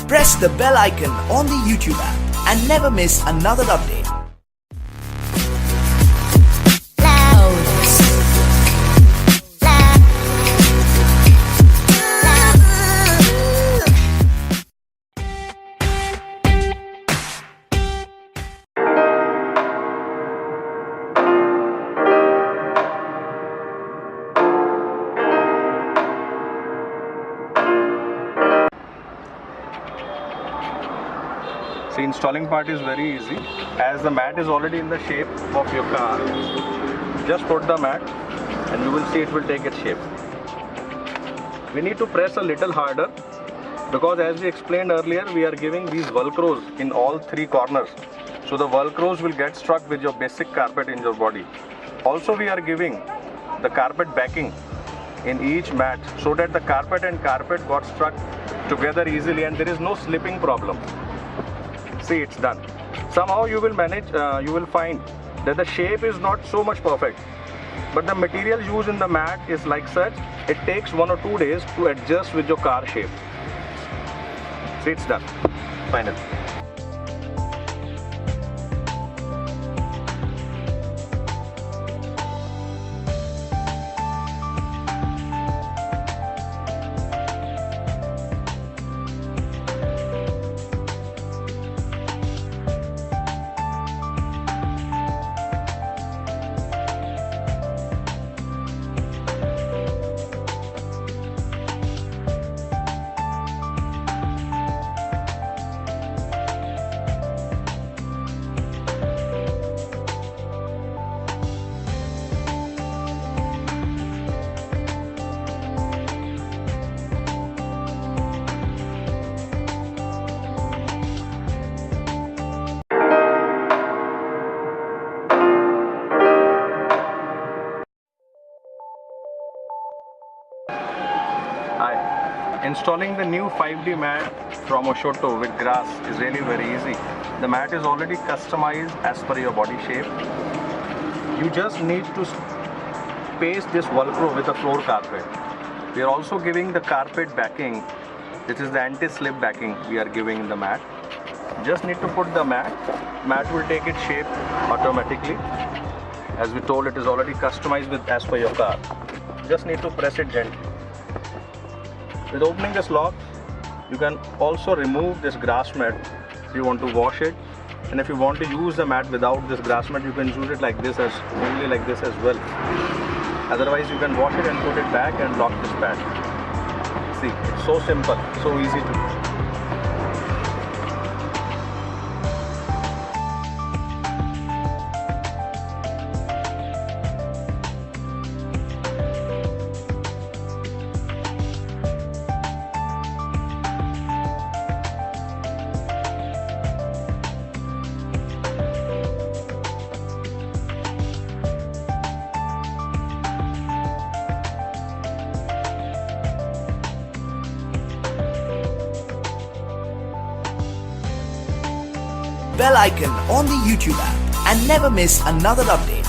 Press the bell icon on the YouTube app and never miss another update. See, installing part is very easy. As the mat is already in the shape of your car, just put the mat and you will see it will take its shape. We need to press a little harder because, as we explained earlier, we are giving these Velcros in all three corners. So the Velcros will get stuck with your basic carpet in your body. Also, we are giving the carpet backing in each mat so that the carpet and carpet got stuck together easily and there is no slipping problem. See, it's done. Somehow you will manage, you will find that the shape is not so much perfect, but the material used in the mat is like such, it takes 1 or 2 days to adjust with your car shape. See, it's done. Finally. Installing the new 5D mat from Oshotto with grass is really very easy. The mat is already customized as per your body shape. You just need to paste this Velcro with the floor carpet. We are also giving the carpet backing. This is the anti-slip backing we are giving in the mat. Just need to put the mat. Mat will take its shape automatically. As we told, it is already customized with as per your car. Just need to press it gently. With opening this lock, you can also remove this grass mat if you want to wash it, and if you want to use the mat without this grass mat, you can use it like this, as only like this as well. Otherwise, you can wash it and put it back and lock this pad. See, it's so simple, so easy to do. Bell icon on the YouTube app and never miss another update.